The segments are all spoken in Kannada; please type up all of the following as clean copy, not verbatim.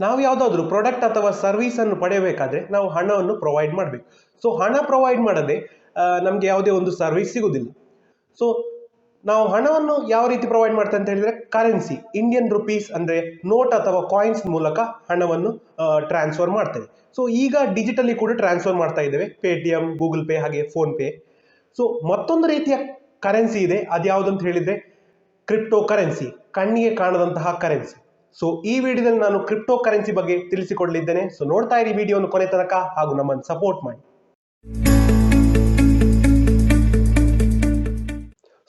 ನಾವು ಯಾವುದಾದ್ರೂ ಪ್ರಾಡಕ್ಟ್ ಅಥವಾ ಸರ್ವಿಸ್ ಅನ್ನು ಪಡೆಯಬೇಕಾದ್ರೆ ನಾವು ಹಣವನ್ನು ಪ್ರೊವೈಡ್ ಮಾಡಬೇಕು. ಸೊ ಹಣ ಪ್ರೊವೈಡ್ ಮಾಡದೆ ನಮಗೆ ಯಾವುದೇ ಒಂದು ಸರ್ವಿಸ್ ಸಿಗುವುದಿಲ್ಲ. ಸೊ ನಾವು ಹಣವನ್ನು ಯಾವ ರೀತಿ ಪ್ರೊವೈಡ್ ಮಾಡ್ತೇವೆ ಅಂತ ಹೇಳಿದ್ರೆ ಕರೆನ್ಸಿ, ಇಂಡಿಯನ್ ರುಪೀಸ್ ಅಂದ್ರೆ ನೋಟ್ ಅಥವಾ ಕಾಯಿನ್ಸ್ ಮೂಲಕ ಹಣವನ್ನು ಟ್ರಾನ್ಸ್ಫರ್ ಮಾಡ್ತೇವೆ. ಸೊ ಈಗ ಡಿಜಿಟಲಿ ಕೂಡ ಟ್ರಾನ್ಸ್ಫರ್ ಮಾಡ್ತಾ ಇದ್ದೇವೆ, ಪೇಟಿಎಂ, ಗೂಗಲ್ ಪೇ, ಹಾಗೆ ಫೋನ್ ಪೇ. ಸೊ ಮತ್ತೊಂದು ರೀತಿಯ ಕರೆನ್ಸಿ ಇದೆ, ಅದು ಯಾವುದಂತ ಹೇಳಿದ್ರೆ ಕ್ರಿಪ್ಟೋ ಕರೆನ್ಸಿ, ಕಣ್ಣಿಗೆ ಕಾಣದಂತಹ ಕರೆನ್ಸಿ. ಸೊ ಈ ವಿಡಿಯೋದಲ್ಲಿ ನಾನು ಕ್ರಿಪ್ಟೋ ಕರೆನ್ಸಿ ಬಗ್ಗೆ ತಿಳಿಸಿಕೊಡಲಿದ್ದೇನೆ. ಸೊ ನೋಡ್ತಾ ಇರಿ ವಿಡಿಯೋವನ್ನು ಕೊನೆ ತನಕ ಹಾಗೂ ನಮ್ಮನ್ನು ಸಪೋರ್ಟ್ ಮಾಡಿ.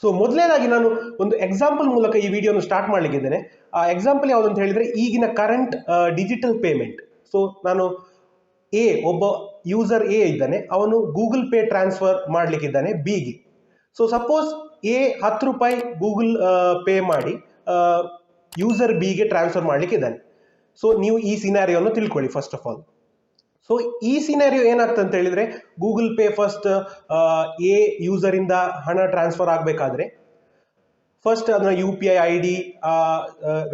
ಸೊ ಮೊದಲನೇದಾಗಿ ನಾನು ಒಂದು ಎಕ್ಸಾಂಪಲ್ ಮೂಲಕ ಈ ವಿಡಿಯೋನ ಸ್ಟಾರ್ಟ್ ಮಾಡಲಿಕ್ಕಿದ್ದೇನೆ. ಆ ಎಕ್ಸಾಂಪಲ್ ಯಾವುದು ಅಂತ ಹೇಳಿದ್ರೆ ಈಗಿನ ಕರೆಂಟ್ ಡಿಜಿಟಲ್ ಪೇಮೆಂಟ್. ಸೊ ನಾನು ಒಬ್ಬ ಯೂಸರ್ ಎ ಇದ್ದಾನೆ, ಅವನು ಗೂಗಲ್ ಪೇ ಟ್ರಾನ್ಸ್ಫರ್ ಮಾಡ್ಲಿಕ್ಕಿದ್ದಾನೆ ಬಿಗೆ. ಸೊ ಸಪೋಸ್ ₹10 ಗೂಗಲ್ ಪೇ ಮಾಡಿ ಯೂಸರ್ ಬಿಗೆ ಟ್ರಾನ್ಸ್ಫರ್ ಮಾಡ್ಲಿಕ್ಕಿದ್ದಾನೆ. ಸೊ ನೀವು ಈ ಸಿನಾರಿಯೋವನ್ನು ತಿಳ್ಕೊಳ್ಳಿ ಫಸ್ಟ್ ಆಫ್ ಆಲ್. ಸೊ ಈ ಸಿನಾರಿಯೋ ಏನಾಗ್ತದೆ ಅಂತ ಹೇಳಿದ್ರೆ ಗೂಗಲ್ ಪೇ ಫಸ್ಟ್ ಯೂಸರ್ ಇಂದ ಹಣ ಟ್ರಾನ್ಸ್ಫರ್ ಆಗಬೇಕಾದ್ರೆ ಫಸ್ಟ್ ಅದನ್ನ UPI ID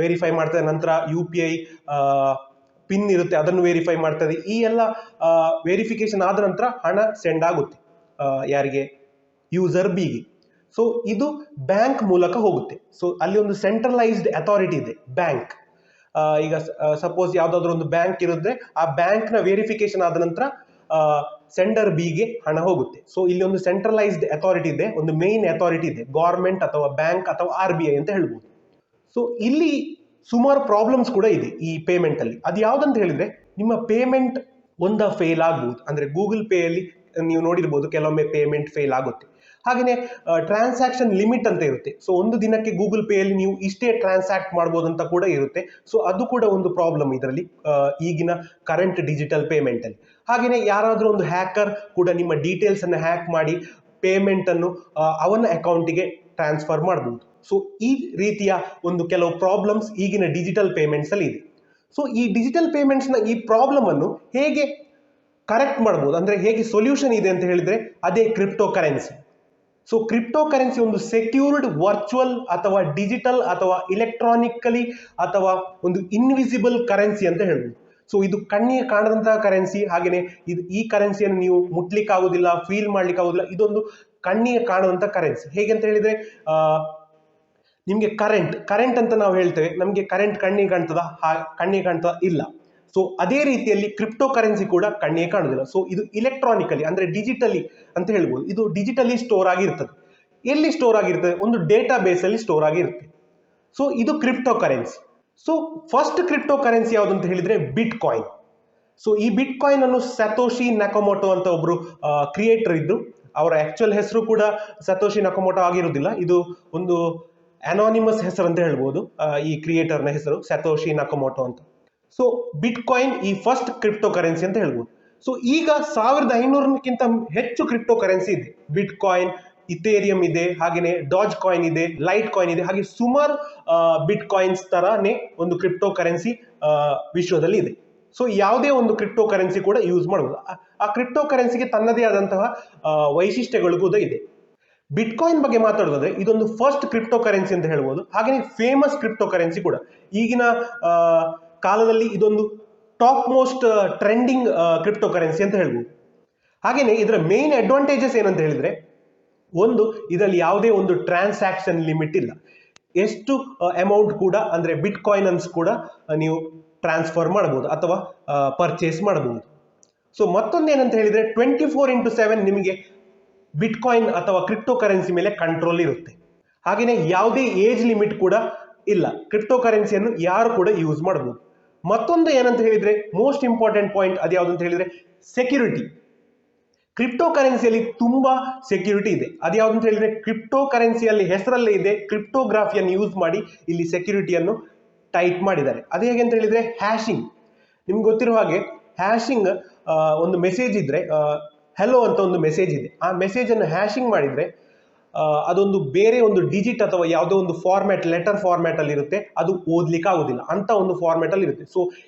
ವೆರಿಫೈ ಮಾಡ್ತದೆ, ನಂತರ UPI ಪಿನ್ ಇರುತ್ತೆ ಅದನ್ನು ವೆರಿಫೈ ಮಾಡ್ತದೆ. ಈ ಎಲ್ಲ ವೆರಿಫಿಕೇಶನ್ ಆದ ನಂತರ ಹಣ ಸೆಂಡ್ ಆಗುತ್ತೆ ಯಾರಿಗೆ, ಯೂಸರ್ ಬಿಗೆ. ಸೊ ಇದು ಬ್ಯಾಂಕ್ ಮೂಲಕ ಹೋಗುತ್ತೆ. ಸೊ ಅಲ್ಲಿ ಒಂದು ಸೆಂಟ್ರಲೈಸ್ಡ್ ಅಥಾರಿಟಿ ಇದೆ, ಬ್ಯಾಂಕ್. ಈಗ ಸಪೋಸ್ ಯಾವ್ದಾದ್ರು ಒಂದು ಬ್ಯಾಂಕ್ ಇರುತ್ತೆ, ಆ ಬ್ಯಾಂಕ್ ನ ವೆರಿಫಿಕೇಶನ್ ಆದ ನಂತರ ಸೆಂಡರ್ ಬಿಗೆ ಹಣ ಹೋಗುತ್ತೆ. ಸೊ ಇಲ್ಲಿ ಒಂದು ಸೆಂಟ್ರಲೈಸ್ಡ್ ಅಥಾರಿಟಿ ಇದೆ, ಒಂದು ಮೇನ್ ಅಥಾರಿಟಿ ಇದೆ, ಗವರ್ಮೆಂಟ್ ಅಥವಾ ಬ್ಯಾಂಕ್ ಅಥವಾ RBI ಅಂತ ಹೇಳ್ಬೋದು. ಸೊ ಇಲ್ಲಿ ಸುಮಾರು ಪ್ರಾಬ್ಲಮ್ಸ್ ಕೂಡ ಇದೆ ಈ ಪೇಮೆಂಟ್ ಅಲ್ಲಿ. ಅದು ಯಾವ್ದಂತ ಹೇಳಿದ್ರೆ ನಿಮ್ಮ ಪೇಮೆಂಟ್ ಫೇಲ್ ಆಗ್ಬಹುದು. ಅಂದ್ರೆ ಗೂಗಲ್ ಪೇ ಅಲ್ಲಿ ನೀವು ನೋಡಿರ್ಬೋದು ಕೆಲವೊಮ್ಮೆ ಪೇಮೆಂಟ್ ಫೇಲ್ ಆಗುತ್ತೆ. ಹಾಗೆಯೇ ಟ್ರಾನ್ಸಾಕ್ಷನ್ ಲಿಮಿಟ್ ಅಂತ ಇರುತ್ತೆ. ಸೊ ಒಂದು ದಿನಕ್ಕೆ ಗೂಗಲ್ ಪೇ ಅಲ್ಲಿ ನೀವು ಇಷ್ಟೇ ಟ್ರಾನ್ಸಾಕ್ಟ್ ಮಾಡ್ಬೋದು ಅಂತ ಕೂಡ ಇರುತ್ತೆ. ಸೊ ಅದು ಕೂಡ ಒಂದು ಪ್ರಾಬ್ಲಮ್ ಇದರಲ್ಲಿ ಈಗಿನ ಕರೆಂಟ್ ಡಿಜಿಟಲ್ ಪೇಮೆಂಟ್ ಅಲ್ಲಿ. ಹಾಗೆಯೇ ಯಾರಾದ್ರೂ ಒಂದು ಹ್ಯಾಕರ್ ಕೂಡ ನಿಮ್ಮ ಡೀಟೇಲ್ಸ್ ಅನ್ನು ಹ್ಯಾಕ್ ಮಾಡಿ ಪೇಮೆಂಟ್ ಅನ್ನು ಅವನ ಅಕೌಂಟಿಗೆ ಟ್ರಾನ್ಸ್ಫರ್ ಮಾಡಬಹುದು. ಸೊ ಈ ರೀತಿಯ ಒಂದು ಕೆಲವು ಪ್ರಾಬ್ಲಮ್ಸ್ ಈಗಿನ ಡಿಜಿಟಲ್ ಪೇಮೆಂಟ್ಸ್ ಅಲ್ಲಿ ಇದೆ. ಸೊ ಈ ಡಿಜಿಟಲ್ ಪೇಮೆಂಟ್ಸ್ ನ ಈ ಪ್ರಾಬ್ಲಮ್ ಅನ್ನು ಹೇಗೆ ಕರೆಕ್ಟ್ ಮಾಡಬಹುದು, ಅಂದ್ರೆ ಹೇಗೆ ಸೊಲ್ಯೂಷನ್ ಇದೆ ಅಂತ ಹೇಳಿದ್ರೆ ಅದೇ crypto currency. So crypto currency ಒಂದು ಸೆಕ್ಯೂರ್ಡ್ ವರ್ಚುವಲ್ ಅಥವಾ ಡಿಜಿಟಲ್ ಅಥವಾ ಇಲೆಕ್ಟ್ರಾನಿಕಲಿ ಅಥವಾ ಒಂದು ಇನ್ವಿಸಿಬಲ್ ಕರೆನ್ಸಿ ಅಂತ ಹೇಳ್ಬೋದು. ಸೊ ಇದು ಕಣ್ಣಿಗೆ ಕಾಣದಂತಹ ಕರೆನ್ಸಿ. ಹಾಗೇನೆ ಈ ಕರೆನ್ಸಿಯನ್ನು ನೀವು ಮುಟ್ಲಿಕ್ಕೆ ಆಗುದಿಲ್ಲ, ಫೀಲ್ ಮಾಡ್ಲಿಕ್ಕೆ ಆಗುದಿಲ್ಲ. ಇದೊಂದು ಕಣ್ಣಿಗೆ ಕಾಣದಂತ ಕರೆನ್ಸಿ. ಹೇಗೆ ಅಂತ ಹೇಳಿದ್ರೆ ನಿಮ್ಗೆ ಕರೆಂಟ್ ಅಂತ ನಾವು ಹೇಳ್ತೇವೆ, ನಮ್ಗೆ ಕರೆಂಟ್ ಕಣ್ಣಿಗೆ ಕಾಣ್ತದ? ಕಣ್ಣಿಗೆ ಕಾಣ್ತದ? ಇಲ್ಲ. ಸೊ ಅದೇ ರೀತಿಯಲ್ಲಿ ಕ್ರಿಪ್ಟೋ ಕರೆನ್ಸಿ ಕೂಡ ಕಣ್ಣಿಗೆ ಕಾಣುದಿಲ್ಲ. ಸೊ ಇದು ಇಲೆಕ್ಟ್ರಾನಿಕಲಿ ಅಂದ್ರೆ ಡಿಜಿಟಲಿ ಅಂತ ಹೇಳ್ಬೋದು. ಇದು ಡಿಜಿಟಲಿ ಸ್ಟೋರ್ ಆಗಿರ್ತದೆ. ಎಲ್ಲಿ ಸ್ಟೋರ್ ಆಗಿರ್ತದೆ? ಒಂದು ಡೇಟಾ ಬೇಸ್ ಅಲ್ಲಿ ಸ್ಟೋರ್ ಆಗಿರುತ್ತೆ. ಸೊ ಇದು crypto currency. So first crypto currency ಯಾವುದು ಅಂತ ಹೇಳಿದ್ರೆ ಬಿಟ್ ಕಾಯಿನ್. ಸೊ ಈ ಬಿಟ್ ಕಾಯಿನ್ ಅನ್ನು ಸತೋಶಿ ನಕಮೋಟೋ ಅಂತ ಒಬ್ರು ಕ್ರಿಯೇಟರ್ ಇದ್ರು. ಅವರ ಆಕ್ಚುಯಲ್ ಹೆಸರು ಕೂಡ ಸತೋಶಿ ನಕಮೋಟೋ ಆಗಿರುವುದಿಲ್ಲ, ಇದು ಒಂದು ಅನಾನಿಮಸ್ ಹೆಸರು ಅಂತ ಹೇಳ್ಬೋದು. ಈ ಕ್ರಿಯೇಟರ್ನ ಹೆಸರು ಸತೋಶಿ ನಕಮೋಟೋ ಅಂತ. ಸೊ ಬಿಟ್ ಕಾಯಿನ್ ಈ ಫಸ್ಟ್ ಕ್ರಿಪ್ಟೋ ಕರೆನ್ಸಿ ಅಂತ ಹೇಳ್ಬೋದು. ಸೊ ಈಗ 1500ಕ್ಕಿಂತ ಹೆಚ್ಚು ಕ್ರಿಪ್ಟೋ ಕರೆನ್ಸಿ ಇದೆ. ಬಿಟ್ ಕಾಯಿನ್, ಇಥೇರಿಯಂ ಇದೆ, ಹಾಗೆಯೇ ಡಾಜ್ ಕಾಯಿನ್ ಇದೆ, ಲೈಟ್ ಕಾಯಿನ್ ಇದೆ, ಹಾಗೆ ಸುಮಾರು ಬಿಟ್ ಕಾಯಿನ್ಸ್ ತರಾನೇ ಒಂದು ಕ್ರಿಪ್ಟೋ ಕರೆನ್ಸಿ ವಿಶ್ವದಲ್ಲಿ ಇದೆ. ಸೊ ಯಾವುದೇ ಒಂದು ಕ್ರಿಪ್ಟೋ ಕರೆನ್ಸಿ ಕೂಡ ಯೂಸ್ ಮಾಡಬಹುದು. ಆ ಕ್ರಿಪ್ಟೋ ಕರೆನ್ಸಿಗೆ ತನ್ನದೇ ಆದಂತಹ ವೈಶಿಷ್ಟ್ಯಗಳು ಕೂಡ ಇದೆ. ಬಿಟ್ ಕಾಯಿನ್ ಬಗ್ಗೆ ಮಾತಾಡೋದಾದ್ರೆ ಇದೊಂದು ಫಸ್ಟ್ ಕ್ರಿಪ್ಟೋ ಕರೆನ್ಸಿ ಅಂತ ಹೇಳ್ಬೋದು. ಹಾಗೆಯೇ ಫೇಮಸ್ ಕ್ರಿಪ್ಟೋ ಕರೆನ್ಸಿ ಕೂಡ. ಈಗಿನ ಕಾಲದಲ್ಲಿ ಇದೊಂದು top most trending crypto currency ಅಂತ ಹೇಳ್ಬೋದು. ಹಾಗೆಯೇ ಇದರ ಮೇನ್ ಅಡ್ವಾಂಟೇಜಸ್ ಏನಂತ ಹೇಳಿದ್ರೆ, ಒಂದು, ಇದರಲ್ಲಿ ಯಾವುದೇ ಒಂದು ಟ್ರಾನ್ಸಾಕ್ಷನ್ ಲಿಮಿಟ್ ಇಲ್ಲ. ಎಷ್ಟು ಅಮೌಂಟ್ ಕೂಡ ಅಂದ್ರೆ ಬಿಟ್ ಕಾಯಿನ್ಸ್ ಕೂಡ ನೀವು ಟ್ರಾನ್ಸ್ಫರ್ ಮಾಡಬಹುದು ಅಥವಾ ಪರ್ಚೇಸ್ ಮಾಡಬಹುದು. ಸೊ ಮತ್ತೊಂದು ಏನಂತ ಹೇಳಿದ್ರೆ 24x7 ನಿಮಗೆ ಬಿಟ್ ಕಾಯಿನ್ ಅಥವಾ ಕ್ರಿಪ್ಟೋ ಕರೆನ್ಸಿ ಮೇಲೆ ಕಂಟ್ರೋಲ್ ಇರುತ್ತೆ. ಹಾಗೆಯೇ ಯಾವುದೇ ಏಜ್ ಲಿಮಿಟ್ ಕೂಡ ಇಲ್ಲ. ಕ್ರಿಪ್ಟೋ ಕರೆನ್ಸಿಯನ್ನು ಯಾರು ಕೂಡ ಯೂಸ್ ಮಾಡಬಹುದು. ಮತ್ತೊಂದು ಏನಂತ ಹೇಳಿದ್ರೆ ಮೋಸ್ಟ್ ಇಂಪಾರ್ಟೆಂಟ್ ಪಾಯಿಂಟ್ ಅದು ಯಾವುದು ಅಂತ ಹೇಳಿದ್ರೆ ಸೆಕ್ಯೂರಿಟಿ. ಕ್ರಿಪ್ಟೋ ಕರೆನ್ಸಿಯಲ್ಲಿ ತುಂಬಾ ಸೆಕ್ಯೂರಿಟಿ ಇದೆ. ಅದು ಯಾವುದು ಅಂತ ಹೇಳಿದ್ರೆ ಕ್ರಿಪ್ಟೋ ಕರೆನ್ಸಿಯಲ್ಲಿ ಹೆಸರಲ್ಲೇ ಇದೆ, ಕ್ರಿಪ್ಟೋಗ್ರಾಫಿಯನ್ನು ಯೂಸ್ ಮಾಡಿ ಇಲ್ಲಿ ಸೆಕ್ಯೂರಿಟಿಯನ್ನು ಟೈಟ್ ಮಾಡಿದ್ದಾರೆ. ಅದು ಹೇಗೆ ಅಂತ ಹೇಳಿದ್ರೆ ಹ್ಯಾಶಿಂಗ್. ನಿಮ್ಗೆ ಗೊತ್ತಿರುವ ಹಾಗೆ ಹ್ಯಾಶಿಂಗ್ ಒಂದು ಮೆಸೇಜ್ ಇದ್ರೆ ಹೆಲೋ ಅಂತ ಒಂದು ಮೆಸೇಜ್ ಇದೆ, ಆ ಮೆಸೇಜ್ ಅನ್ನು ಹ್ಯಾಶಿಂಗ್ ಮಾಡಿದ್ರೆ ಅದೊಂದು ಬೇರೆ ಒಂದು ಡಿಜಿಟ್ ಅಥವಾ ಯಾವುದೋ ಒಂದು ಫಾರ್ಮ್ಯಾಟ್, ಲೆಟರ್ ಫಾರ್ಮ್ಯಾಟ್ ಅಲ್ಲಿ ಇರುತ್ತೆ, ಅದು ಓದ್ಲಿಕ್ಕೆ ಆಗುದಿಲ್ಲ ಅಂತ ಒಂದು ಫಾರ್ಮ್ಯಾಟ್ ಅಲ್ಲಿ ಇರುತ್ತೆ. ಸೊ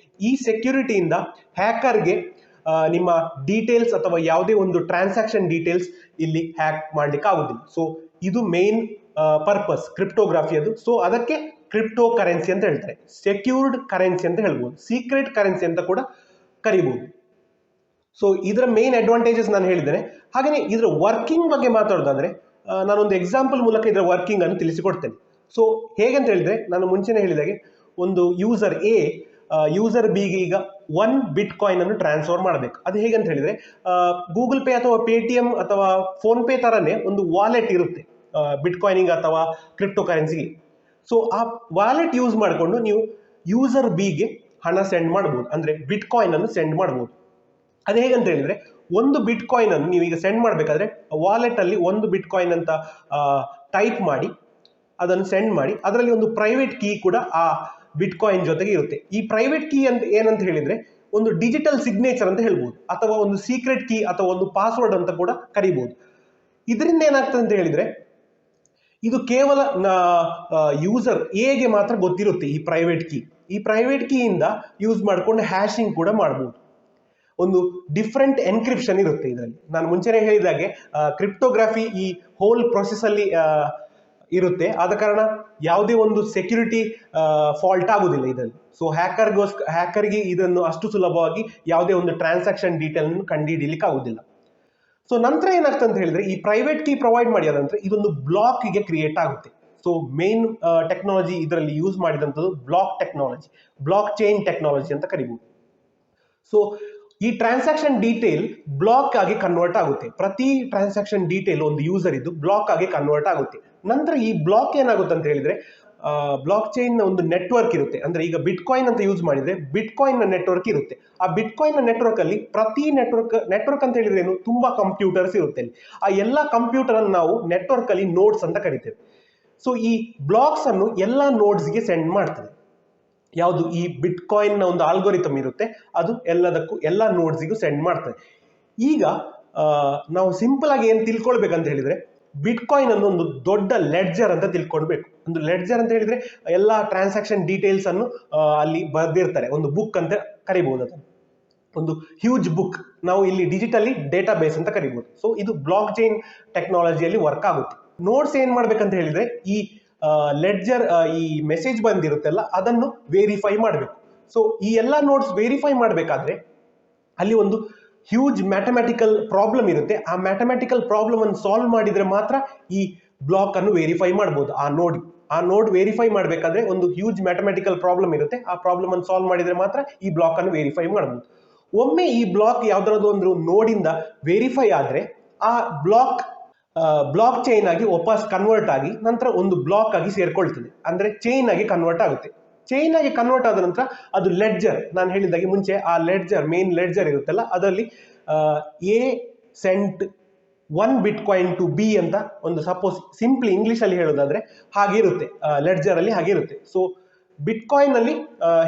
ಈ ಸೆಕ್ಯೂರಿಟಿಯಿಂದ ಹ್ಯಾಕರ್ಗೆ ನಿಮ್ಮ ಡೀಟೇಲ್ಸ್ ಅಥವಾ ಯಾವುದೇ ಒಂದು ಟ್ರಾನ್ಸಾಕ್ಷನ್ ಡೀಟೇಲ್ಸ್ ಇಲ್ಲಿ ಹ್ಯಾಕ್ ಮಾಡ್ಲಿಕ್ಕೆ ಆಗುದಿಲ್ಲ. ಸೊ ಇದು ಮೇನ್ ಪರ್ಪಸ್ ಕ್ರಿಪ್ಟೋಗ್ರಫಿ ಅದು. ಸೊ ಅದಕ್ಕೆ ಕ್ರಿಪ್ಟೋ ಕರೆನ್ಸಿ ಅಂತ ಹೇಳ್ತಾರೆ, ಸೆಕ್ಯೂರ್ಡ್ ಕರೆನ್ಸಿ ಅಂತ ಹೇಳ್ಬೋದು, ಸೀಕ್ರೆಟ್ ಕರೆನ್ಸಿ ಅಂತ ಕೂಡ ಕರಿಬಹುದು. ಸೊ ಇದರ ಮೇನ್ ಅಡ್ವಾಂಟೇಜಸ್ ನಾನು ಹೇಳಿದ್ದೇನೆ. ಹಾಗೆಯೇ ಇದರ ವರ್ಕಿಂಗ್ ಬಗ್ಗೆ ಮಾತಾಡೋದಾದ್ರೆ ನಾನೊಂದು ಎಕ್ಸಾಂಪಲ್ ಮೂಲಕ ಇದರ ವರ್ಕಿಂಗ್ ಅನ್ನು ತಿಳಿಸಿಕೊಡ್ತೇನೆ. ಸೊ ಹೇಗಂತ ಹೇಳಿದ್ರೆ, ನಾನು ಮುಂಚೆನೆ ಹೇಳಿದಾಗೆ ಒಂದು ಯೂಸರ್ ಎ ಯೂಸರ್ ಬಿಗೆ ಈಗ 1 ಬಿಟ್ಕಾಯಿನ್ ಅನ್ನು ಟ್ರಾನ್ಸ್ಫರ್ ಮಾಡಬೇಕು. ಅದು ಹೇಗಂತ ಹೇಳಿದ್ರೆ, ಗೂಗಲ್ ಪೇ ಅಥವಾ ಪೇಟಿಎಂ ಅಥವಾ ಫೋನ್ ಪೇ ತರನೇ ಒಂದು ವಾಲೆಟ್ ಇರುತ್ತೆ ಬಿಟ್ಕಾಯಿನಿಗೆ ಅಥವಾ ಕ್ರಿಪ್ಟೋ ಕರೆನ್ಸಿಗೆ. ಸೊ ಆ ವಾಲೆಟ್ ಯೂಸ್ ಮಾಡಿಕೊಂಡು ನೀವು ಯೂಸರ್ ಬಿಗೆ ಹಣ ಸೆಂಡ್ ಮಾಡ್ಬೋದು, ಅಂದ್ರೆ ಬಿಟ್ಕಾಯಿನ್ ಅನ್ನು ಸೆಂಡ್ ಮಾಡ್ಬೋದು. ಅದು ಹೇಗಂತ ಹೇಳಿದ್ರೆ, ಒಂದು ಬಿಟ್ಕಾಯಿನ್ ಅನ್ನು ನೀವು ಈಗ ಸೆಂಡ್ ಮಾಡಬೇಕಾದ್ರೆ ವಾಲೆಟ್ ಅಲ್ಲಿ 1 ಬಿಟ್ಕಾಯಿನ್ ಅಂತ ಟೈಪ್ ಮಾಡಿ ಅದನ್ನು ಸೆಂಡ್ ಮಾಡಿ, ಅದರಲ್ಲಿ ಒಂದು ಪ್ರೈವೇಟ್ ಕೀ ಕೂಡ ಆ ಬಿಟ್ಕಾಯಿನ್ ಜೊತೆಗೆ ಇರುತ್ತೆ. ಈ ಪ್ರೈವೇಟ್ ಕೀ ಅಂತ ಏನಂತ ಹೇಳಿದ್ರೆ ಒಂದು ಡಿಜಿಟಲ್ ಸಿಗ್ನೇಚರ್ ಅಂತ ಹೇಳ್ಬೋದು, ಅಥವಾ ಒಂದು ಸೀಕ್ರೆಟ್ ಕೀ ಅಥವಾ ಒಂದು ಪಾಸ್ವರ್ಡ್ ಅಂತ ಕೂಡ ಕರಿಬಹುದು. ಇದರಿಂದ ಏನಾಗ್ತದೆ ಅಂತ ಹೇಳಿದ್ರೆ, ಇದು ಕೇವಲ ಯೂಸರ್ ಎಗೆ ಮಾತ್ರ ಗೊತ್ತಿರುತ್ತೆ ಈ ಪ್ರೈವೇಟ್ ಕೀ. ಈ ಪ್ರೈವೇಟ್ ಕೀಯಿಂದ ಯೂಸ್ ಮಾಡಿಕೊಂಡು ಹ್ಯಾಶಿಂಗ್ ಕೂಡ ಮಾಡಬಹುದು. ಒಂದು ಡಿಫ್ರೆಂಟ್ ಎನ್ಕ್ರಿಪ್ಷನ್ ಇರುತ್ತೆ ಇದರಲ್ಲಿ. ನಾನು ಮುಂಚೆನೆ ಹೇಳಿದಾಗೆ ಕ್ರಿಪ್ಟೋಗ್ರಫಿ ಈ ಹೋಲ್ ಪ್ರೊಸೆಸ್ ಅಲ್ಲಿ ಇರುತ್ತೆ, ಆದ ಕಾರಣ ಯಾವುದೇ ಒಂದು ಸೆಕ್ಯೂರಿಟಿ ಫಾಲ್ಟ್ ಆಗುದಿಲ್ಲ ಇದರಲ್ಲಿ. ಸೊ ಹ್ಯಾಕರ್ಗೆ ಇದನ್ನು ಅಷ್ಟು ಸುಲಭವಾಗಿ ಯಾವುದೇ ಒಂದು ಟ್ರಾನ್ಸಾಕ್ಷನ್ ಡೀಟೇಲ್ ಕಂಡುಹಿಡಿಯಲಿಕ್ಕೆ ಆಗುದಿಲ್ಲ. ಸೊ ನಂತರ ಏನಾಗ್ತದೆ ಅಂತ ಹೇಳಿದ್ರೆ, ಈ ಪ್ರೈವೇಟ್ ಕೀ ಪ್ರೊವೈಡ್ ಮಾಡಿ ಆದ ನಂತರ ಇದೊಂದು ಬ್ಲಾಕ್ ಗೆ ಕ್ರಿಯೇಟ್ ಆಗುತ್ತೆ. ಸೊ ಮೇನ್ ಟೆಕ್ನಾಲಜಿ ಇದರಲ್ಲಿ ಯೂಸ್ ಮಾಡಿದಂಥದ್ದು block technology, block chain technology ಅಂತ ಕರಿಬಹುದು. ಸೊ ಈ ಟ್ರಾನ್ಸಾಕ್ಷನ್ ಡೀಟೇಲ್ ಬ್ಲಾಕ್ ಆಗಿ ಕನ್ವರ್ಟ್ ಆಗುತ್ತೆ. ಪ್ರತಿ ಟ್ರಾನ್ಸಾಕ್ಷನ್ ಡೀಟೇಲ್ ಒಂದು ಯೂಸರ್ ಇದ್ದು ಬ್ಲಾಕ್ ಆಗಿ ಕನ್ವರ್ಟ್ ಆಗುತ್ತೆ. ನಂತರ ಈ ಬ್ಲಾಕ್ ಏನಾಗುತ್ತೆ ಅಂತ ಹೇಳಿದ್ರೆ, ಬ್ಲಾಕ್ ಚೈನ್ ಒಂದು ನೆಟ್ವರ್ಕ್ ಇರುತ್ತೆ. ಅಂದ್ರೆ ಈಗ ಬಿಟ್ಕಾಯಿನ್ ಅಂತ ಯೂಸ್ ಮಾಡಿದ್ರೆ ಬಿಟ್ಕಾಯಿನ್ ನ ನೆಟ್ವರ್ಕ್ ಇರುತ್ತೆ. ಆ ಬಿಟ್ಕಾಯಿನ್ ನ ನೆಟ್ವರ್ಕ್ ಅಲ್ಲಿ ಪ್ರತಿ ನೆಟ್ವರ್ಕ್ ಅಂತ ಹೇಳಿದ್ರೆ ಏನು, ತುಂಬಾ ಕಂಪ್ಯೂಟರ್ಸ್ ಇರುತ್ತೆ ಅಲ್ಲಿ. ಆ ಎಲ್ಲಾ ಕಂಪ್ಯೂಟರ್ ಅನ್ನು ನಾವು ನೆಟ್ವರ್ಕ್ ಅಲ್ಲಿ ನೋಡ್ಸ್ ಅಂತ ಕರಿತೇವೆ. ಸೊ ಈ ಬ್ಲಾಕ್ಸ್ ಅನ್ನು ಎಲ್ಲಾ ನೋಡ್ಸ್ ಗೆ ಸೆಂಡ್ ಮಾಡ್ತದೆ. ಯಾವುದು ಈ ಬಿಟ್ಕಾಯಿನ್ ನ ಒಂದು ಆಲ್ಗೋರಿಥಮ್ ಇರುತ್ತೆ, ಅದು ಎಲ್ಲಾ ನೋಡ್ಸ್ಗೂ ಸೆಂಡ್ ಮಾಡ್ತದೆ. ಈಗ ನಾವು ಸಿಂಪಲ್ ಆಗಿ ಏನ್ ತಿಳ್ಕೊಳ್ಬೇಕಂತ ಹೇಳಿದ್ರೆ, ಬಿಟ್ಕಾಯಿನ್ ಅನ್ನು ಒಂದು ದೊಡ್ಡ ಲೆಡ್ಜರ್ ಅಂತ ತಿಳ್ಕೊಳ್ಬೇಕು. ಒಂದು ಲೆಡ್ಜರ್ ಅಂತ ಹೇಳಿದ್ರೆ ಎಲ್ಲಾ ಟ್ರಾನ್ಸಾಕ್ಷನ್ ಡೀಟೇಲ್ಸ್ ಅನ್ನು ಅಲ್ಲಿ ಬರೆದಿರ್ತಾರೆ, ಒಂದು ಬುಕ್ ಅಂತ ಕರಿಬಹುದು. ಅದನ್ನು ಒಂದು ಹ್ಯೂಜ್ ಬುಕ್, ನಾವು ಇಲ್ಲಿ ಡಿಜಿಟಲಿ ಡೇಟಾ ಬೇಸ್ ಅಂತ ಕರಿಬಹುದು. ಸೊ ಇದು ಬ್ಲಾಕ್ ಚೈನ್ ಟೆಕ್ನಾಲಜಿಯಲ್ಲಿ ವರ್ಕ್ ಆಗುತ್ತೆ. ನೋಟ್ಸ್ ಏನ್ ಮಾಡ್ಬೇಕಂತ ಹೇಳಿದ್ರೆ, ಈ ಲೆಡ್ಜರ್ ಈ ಮೆಸೇಜ್ ಬಂದಿರುತ್ತಲ್ಲ ಅದನ್ನು ವೆರಿಫೈ ಮಾಡಬೇಕು. ಸೊ ಈ ಎಲ್ಲಾ ನೋಟ್ಸ್ ವೆರಿಫೈ ಮಾಡಬೇಕಾದ್ರೆ ಅಲ್ಲಿ ಒಂದು ಹ್ಯೂಜ್ ಮ್ಯಾಥಮೆಟಿಕಲ್ ಪ್ರಾಬ್ಲಮ್ ಇರುತ್ತೆ. ಆ ಮ್ಯಾಥಮೆಟಿಕಲ್ ಪ್ರಾಬ್ಲಮ್ ಅನ್ನು ಸಾಲ್ವ್ ಮಾಡಿದ್ರೆ ಮಾತ್ರ ಈ ಬ್ಲಾಕ್ ಅನ್ನು ವೆರಿಫೈ ಮಾಡಬಹುದು. ಆ ನೋಡ್ ವೆರಿಫೈ ಮಾಡಬೇಕಾದ್ರೆ ಒಂದು ಹ್ಯೂಜ್ ಮ್ಯಾಥಮೆಟಿಕಲ್ ಪ್ರಾಬ್ಲಮ್ ಇರುತ್ತೆ. ಆ ಪ್ರಾಬ್ಲಮ್ ಅನ್ನು ಸಾಲ್ವ್ ಮಾಡಿದ್ರೆ ಮಾತ್ರ ಈ ಬ್ಲಾಕ್ ಅನ್ನು ವೆರಿಫೈ ಮಾಡಬಹುದು. ಒಮ್ಮೆ ಈ ಬ್ಲಾಕ್ ಯಾವ್ದಾದ್ರು ಒಂದು ನೋಡಿಂದ ವೆರಿಫೈ ಆದ್ರೆ ಆ ಬ್ಲಾಕ್ ಚೈನ್ ಆಗಿ ವಾಪಸ್ ಕನ್ವರ್ಟ್ ಆಗಿ ನಂತರ ಒಂದು ಬ್ಲಾಕ್ ಆಗಿ ಸೇರ್ಕೊಳ್ತದೆ, ಅಂದ್ರೆ ಚೈನ್ ಆಗಿ ಕನ್ವರ್ಟ್ ಆಗುತ್ತೆ. ಚೈನ್ ಆಗಿ ಕನ್ವರ್ಟ್ ಆದ ನಂತರ ಅದು ಲೆಡ್ಜರ್, ನಾನು ಹೇಳಿದಾಗೆ ಮುಂಚೆ ಆ ಲೆಡ್ಜರ್ ಮೇನ್ ಲೆಡ್ಜರ್ ಇರುತ್ತಲ್ಲ ಅದರಲ್ಲಿ A sent 1 bitcoin to B ಅಂತ ಒಂದು ಸಪೋಸ್ ಸಿಂಪ್ಲಿ ಇಂಗ್ಲಿಷ್ ಅಲ್ಲಿ ಹೇಳೋದಾದ್ರೆ ಹಾಗಿರುತ್ತೆ, ಲೆಡ್ಜರ್ ಅಲ್ಲಿ ಹಾಗಿರುತ್ತೆ. ಸೊ ಬಿಟ್ಕಾಯಿನ್ ಅಲ್ಲಿ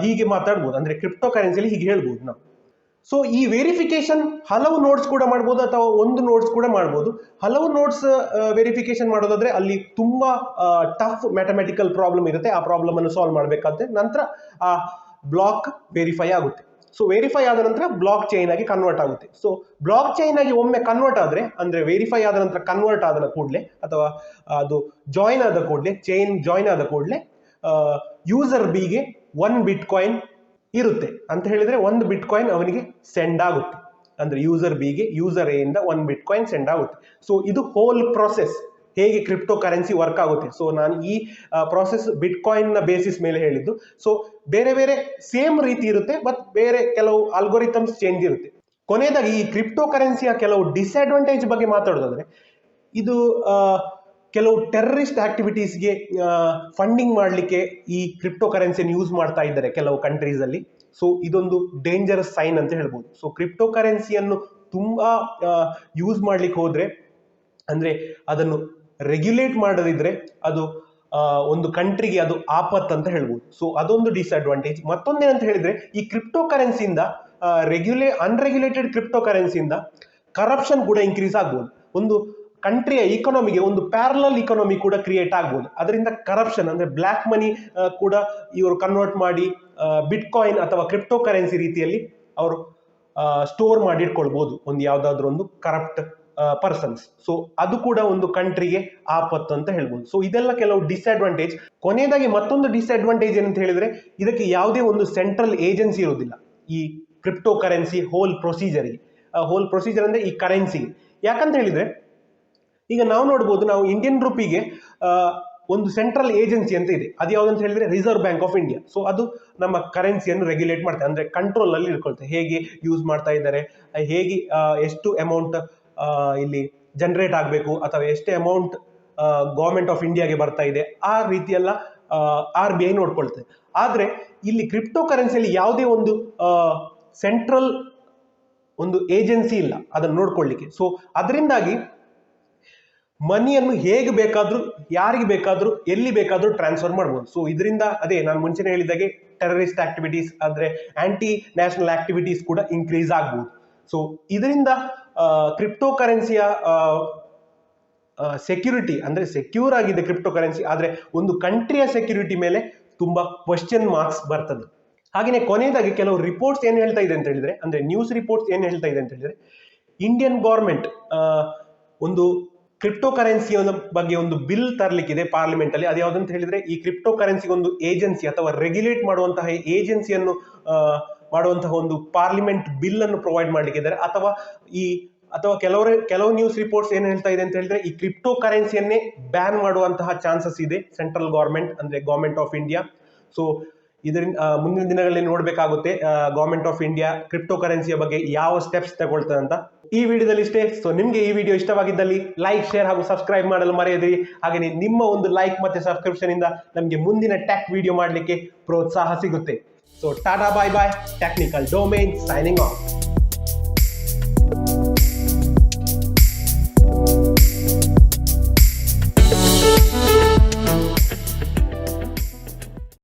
ಹೀಗೆ ಮಾತಾಡ್ಬೋದು, ಅಂದ್ರೆ ಕ್ರಿಪ್ಟೋ ಕರೆನ್ಸಿಯಲ್ಲಿ ಹೀಗೆ ಹೇಳ್ಬೋದು ನಾವು. ಸೊ ಈ ವೆರಿಫಿಕೇಶನ್ ಹಲವು ನೋಟ್ಸ್ ಕೂಡ ಮಾಡ್ಬೋದು ಅಥವಾ ಒಂದು ನೋಟ್ಸ್ ಕೂಡ ಮಾಡ್ಬೋದು. ಹಲವು ನೋಟ್ಸ್ ವೆರಿಫಿಕೇಶನ್ ಮಾಡೋದಾದ್ರೆ ಅಲ್ಲಿ ತುಂಬಾ ಟಫ್ ಮ್ಯಾಥಮೆಟಿಕಲ್ ಪ್ರಾಬ್ಲಮ್ ಇರುತ್ತೆ. ಆ ಪ್ರಾಬ್ಲಮ್ ಅನ್ನು ಸಾಲ್ವ್ ಮಾಡಬೇಕಾದ್ರೆ ನಂತರ ಆ ಬ್ಲಾಕ್ ವೆರಿಫೈ ಆಗುತ್ತೆ. ಸೊ ವೆರಿಫೈ ಆದ ನಂತರ ಬ್ಲಾಕ್ ಚೈನ್ ಆಗಿ ಕನ್ವರ್ಟ್ ಆಗುತ್ತೆ. ಸೊ ಬ್ಲಾಕ್ ಚೈನ್ ಆಗಿ ಒಮ್ಮೆ ಕನ್ವರ್ಟ್ ಆದ್ರೆ, ಅಂದ್ರೆ ವೆರಿಫೈ ಆದ ನಂತರ ಕನ್ವರ್ಟ್ ಆದ ಕೂಡಲೇ ಅಥವಾ ಅದು ಜಾಯಿನ್ ಆದ ಕೂಡಲೇ, ಚೈನ್ ಜಾಯಿನ್ ಆದ ಕೂಡಲೇ ಯೂಸರ್ ಬಿಗೆ 1 ಬಿಟ್ಕಾಯಿನ್ ಇರುತ್ತೆ ಅಂತ ಹೇಳಿದ್ರೆ 1 ಬಿಟ್ಕಾಯಿನ್ ಅವನಿಗೆ ಸೆಂಡ್ ಆಗುತ್ತೆ. ಅಂದ್ರೆ ಯೂಸರ್ ಬಿಗೆ ಯೂಸರ್ ಎ ಇಂದ 1 ಬಿಟ್ಕಾಯಿನ್ ಸೆಂಡ್ ಆಗುತ್ತೆ. ಸೊ ಇದು ಹೋಲ್ ಪ್ರೊಸೆಸ್ ಹೇಗೆ ಕ್ರಿಪ್ಟೋ ಕರೆನ್ಸಿ ವರ್ಕ್ ಆಗುತ್ತೆ. ಸೊ ನಾನು ಈ ಪ್ರಾಸೆಸ್ ಬಿಟ್ಕಾಯಿನ್ ನ ಬೇಸಿಸ್ ಮೇಲೆ ಹೇಳಿದ್ದು. ಸೊ ಬೇರೆ ಬೇರೆ ಸೇಮ್ ರೀತಿ ಇರುತ್ತೆ, ಬಟ್ ಬೇರೆ ಕೆಲವು ಆಲ್ಗೋರಿಥಮ್ಸ್ ಚೇಂಜ್ ಇರುತ್ತೆ. ಕೊನೆಯದಾಗಿ ಈ ಕ್ರಿಪ್ಟೋ ಕರೆನ್ಸಿಯ ಕೆಲವು ಡಿಸ್ಅಡ್ವಾಂಟೇಜ್ ಬಗ್ಗೆ ಮಾತಾಡೋದಾದ್ರೆ, ಇದು ಕೆಲವು ಟೆರರಿಸ್ಟ್ ಆಕ್ಟಿವಿಟೀಸ್ಗೆ ಫಂಡಿಂಗ್ ಮಾಡಲಿಕ್ಕೆ ಈ ಕ್ರಿಪ್ಟೋ ಕರೆನ್ಸಿಯನ್ನು ಯೂಸ್ ಮಾಡ್ತಾ ಇದ್ದಾರೆ ಕೆಲವು ಕಂಟ್ರೀಸ್ ಅಲ್ಲಿ. ಸೊ ಇದೊಂದು ಡೇಂಜರಸ್ ಸೈನ್ ಅಂತ ಹೇಳ್ಬೋದು. ಸೊ ಕ್ರಿಪ್ಟೋ ಕರೆನ್ಸಿಯನ್ನು ತುಂಬಾ ಯೂಸ್ ಮಾಡ್ಲಿಕ್ಕೆ ಹೋದ್ರೆ, ಅಂದ್ರೆ ಅದನ್ನು ರೆಗ್ಯುಲೇಟ್ ಮಾಡದಿದ್ರೆ ಅದು ಒಂದು ಕಂಟ್ರಿಗೆ ಅದು ಆಪತ್ ಅಂತ ಹೇಳ್ಬೋದು. ಸೊ ಅದೊಂದು ಡಿಸ್ಅಡ್ವಾಂಟೇಜ್. ಮತ್ತೊಂದೇನಂತ ಹೇಳಿದ್ರೆ, ಈ ಕ್ರಿಪ್ಟೋ ಕರೆನ್ಸಿಯಿಂದ ಅನ್ರೆಗ್ಯುಲೇಟೆಡ್ ಕ್ರಿಪ್ಟೋ ಕರೆನ್ಸಿಯಿಂದ ಕರಪ್ಷನ್ ಕೂಡ ಇನ್ಕ್ರೀಸ್ ಆಗ್ಬೋದು. ಒಂದು ಕಂಟ್ರಿಯ ಇಕಾನಮಿಗೆ ಒಂದು ಪ್ಯಾರಲಲ್ ಇಕಾನಮಿ ಕೂಡ ಕ್ರಿಯೇಟ್ ಆಗ್ಬೋದು. ಅದರಿಂದ ಕರಪ್ಷನ್ ಅಂದ್ರೆ ಬ್ಲ್ಯಾಕ್ ಮನಿ ಕೂಡ ಇವರು ಕನ್ವರ್ಟ್ ಮಾಡಿ ಬಿಟ್ಕಾಯಿನ್ ಅಥವಾ ಕ್ರಿಪ್ಟೋ ಕರೆನ್ಸಿ ರೀತಿಯಲ್ಲಿ ಅವರು ಸ್ಟೋರ್ ಮಾಡಿ ಇಟ್ಕೊಳ್ಬಹುದು ಒಂದು ಯಾವ್ದಾದ್ರು ಒಂದು ಕರಪ್ಟ್ ಪರ್ಸನ್ಸ್. ಸೊ ಅದು ಕೂಡ ಒಂದು ಕಂಟ್ರಿಗೆ ಆಪತ್ತು ಅಂತ ಹೇಳ್ಬೋದು. ಸೊ ಇದೆಲ್ಲ ಕೆಲವು ಡಿಸ್ಅಡ್ವಾಂಟೇಜ್. ಕೊನೆಯದಾಗಿ ಮತ್ತೊಂದು ಡಿಸ್ಅಡ್ವಾಂಟೇಜ್ ಏನಂತ ಹೇಳಿದ್ರೆ, ಇದಕ್ಕೆ ಯಾವುದೇ ಒಂದು ಸೆಂಟ್ರಲ್ ಏಜೆನ್ಸಿ ಇರೋದಿಲ್ಲ ಈ ಕ್ರಿಪ್ಟೋ ಕರೆನ್ಸಿ ಹೋಲ್ ಪ್ರೊಸೀಜರ್ಗೆ. ಹೋಲ್ ಪ್ರೊಸೀಜರ್ ಅಂದ್ರೆ ಈ ಕರೆನ್ಸಿಗೆ. ಯಾಕಂತ ಹೇಳಿದ್ರೆ ಈಗ ನಾವು ನೋಡ್ಬೋದು, ನಾವು ಇಂಡಿಯನ್ ರುಪಿಗೆ ಒಂದು ಸೆಂಟ್ರಲ್ ಏಜೆನ್ಸಿ ಅಂತ ಇದೆ. ಅದು ಯಾವ್ದಂತ ಹೇಳಿದ್ರೆ reserve bank of India. So ಅದು ನಮ್ಮ ಕರೆನ್ಸಿಯನ್ನು ರೆಗ್ಯುಲೇಟ್ ಮಾಡ್ತಾರೆ, ಅಂದ್ರೆ ಕಂಟ್ರೋಲ್ ಅಲ್ಲಿ ಇಟ್ಕೊಳ್ತಾರೆ. ಹೇಗೆ ಯೂಸ್ ಮಾಡ್ತಾ ಇದ್ದಾರೆ, ಹೇಗೆ ಎಷ್ಟು ಅಮೌಂಟ್ ಇಲ್ಲಿ ಜನರೇಟ್ ಆಗಬೇಕು, ಅಥವಾ ಎಷ್ಟು ಅಮೌಂಟ್ ಗವರ್ಮೆಂಟ್ ಆಫ್ ಇಂಡಿಯಾಗೆ ಬರ್ತಾ ಇದೆ, ಆ ರೀತಿಯೆಲ್ಲ RBI ನೋಡ್ಕೊಳ್ತದೆ. ಆದ್ರೆ ಇಲ್ಲಿ ಕ್ರಿಪ್ಟೋ ಕರೆನ್ಸಿಯಲ್ಲಿ ಯಾವುದೇ ಒಂದು ಸೆಂಟ್ರಲ್ ಒಂದು ಏಜೆನ್ಸಿ ಇಲ್ಲ ಅದನ್ನು ನೋಡ್ಕೊಳ್ಳಿಕ್ಕೆ. ಸೊ ಅದರಿಂದಾಗಿ ಮನಿಯನ್ನು ಹೇಗೆ ಬೇಕಾದ್ರೂ, ಯಾರಿಗೆ ಬೇಕಾದ್ರೂ, ಎಲ್ಲಿ ಬೇಕಾದ್ರೂ ಟ್ರಾನ್ಸ್ಫರ್ ಮಾಡ್ಬೋದು. ಸೊ ಇದರಿಂದ ಅದೇ ನಾನು ಮುಂಚೆನೇ ಹೇಳಿದಾಗೆ ಟೆರರಿಸ್ಟ್ ಆಕ್ಟಿವಿಟೀಸ್ ಅಂದ್ರೆ ಆಂಟಿ ನ್ಯಾಷನಲ್ ಆಕ್ಟಿವಿಟೀಸ್ ಕೂಡ ಇನ್ಕ್ರೀಸ್ ಆಗ್ಬೋದು. ಸೊ ಇದರಿಂದ ಕ್ರಿಪ್ಟೋ ಕರೆನ್ಸಿಯ ಸೆಕ್ಯೂರಿಟಿ ಅಂದ್ರೆ ಸೆಕ್ಯೂರ್ ಆಗಿದೆ ಕ್ರಿಪ್ಟೋ ಕರೆನ್ಸಿ, ಆದ್ರೆ ಒಂದು ಕಂಟ್ರಿಯ ಸೆಕ್ಯೂರಿಟಿ ಮೇಲೆ ತುಂಬಾ ಕ್ವಶ್ಚನ್ ಮಾರ್ಕ್ಸ್ ಬರ್ತದೆ. ಹಾಗೆಯೇ ಕೊನೆಯದಾಗಿ ಕೆಲವು ರಿಪೋರ್ಟ್ಸ್ ಏನ್ ಹೇಳ್ತಾ ಇದೆ ಅಂತ ಹೇಳಿದ್ರೆ, ಅಂದ್ರೆ ನ್ಯೂಸ್ ರಿಪೋರ್ಟ್ಸ್ ಏನ್ ಹೇಳ್ತಾ ಇದೆ ಅಂತ ಹೇಳಿದ್ರೆ, ಇಂಡಿಯನ್ ಗವರ್ಮೆಂಟ್ ಒಂದು ಕ್ರಿಪ್ಟೋ ಕರೆನ್ಸಿಯ ಬಗ್ಗೆ ಒಂದು ಬಿಲ್ ತರಲಿಕ್ಕಿದೆ ಪಾರ್ಲಿಮೆಂಟ್ ಅಲ್ಲಿ. ಅದು ಯಾವ್ದಂತ ಹೇಳಿದ್ರೆ, ಈ ಕ್ರಿಪ್ಟೋ ಕರೆನ್ಸಿಗೆ ಒಂದು ಏಜೆನ್ಸಿ ಅಥವಾ ರೆಗ್ಯುಲೇಟ್ ಮಾಡುವಂತಹ ಏಜೆನ್ಸಿಯನ್ನು ಮಾಡುವಂತಹ ಒಂದು ಪಾರ್ಲಿಮೆಂಟ್ ಬಿಲ್ ಅನ್ನು ಪ್ರೊವೈಡ್ ಮಾಡ್ಲಿಕ್ಕಿದ್ದಾರೆ. ಅಥವಾ ಕೆಲವು ನ್ಯೂಸ್ ರಿಪೋರ್ಟ್ಸ್ ಏನ್ ಹೇಳ್ತಾ ಇದೆ ಅಂತ ಹೇಳಿದ್ರೆ, ಈ ಕ್ರಿಪ್ಟೋ ಕರೆನ್ಸಿಯನ್ನೇ ಬ್ಯಾನ್ ಮಾಡುವಂತಹ ಚಾನ್ಸಸ್ ಇದೆ ಸೆಂಟ್ರಲ್ ಗವರ್ಮೆಂಟ್ ಅಂದ್ರೆ ಗವರ್ಮೆಂಟ್ ಆಫ್ ಇಂಡಿಯಾ. ಸೊ ಇದರಿಂದ ಮುಂದಿನ ದಿನಗಳಲ್ಲಿ ನೋಡ್ಬೇಕಾಗುತ್ತೆ ಗವರ್ಮೆಂಟ್ ಆಫ್ ಇಂಡಿಯಾ ಕ್ರಿಪ್ಟೋ ಕರೆನ್ಸಿಯ ಬಗ್ಗೆ ಯಾವ ಸ್ಟೆಪ್ಸ್ ತಗೊಳ್ತದೆ ಅಂತ. ಈ ವಿಡಿಯೋದಲ್ಲಿ ಇಷ್ಟೇ. ಸೊ ನಿಮ್ಗೆ ಈ ವಿಡಿಯೋ ಇಷ್ಟವಾಗಿದ್ದಲ್ಲಿ ಲೈಕ್, ಶೇರ್ ಹಾಗೂ ಸಬ್ಸ್ಕ್ರೈಬ್ ಮಾಡಲು ಮರೆಯದಿರಿ. ಹಾಗೆ ನಿಮ್ಮ ಒಂದು ಲೈಕ್ ಮತ್ತೆ ಸಬ್ಸ್ಕ್ರಿಪ್ಷನ್ ಇಂದ ನಮಗೆ ಮುಂದಿನ ಟೆಕ್ ವಿಡಿಯೋ ಮಾಡಲಿಕ್ಕೆ ಪ್ರೋತ್ಸಾಹ ಸಿಗುತ್ತೆ. So tata, bye bye. Technical domain signing of.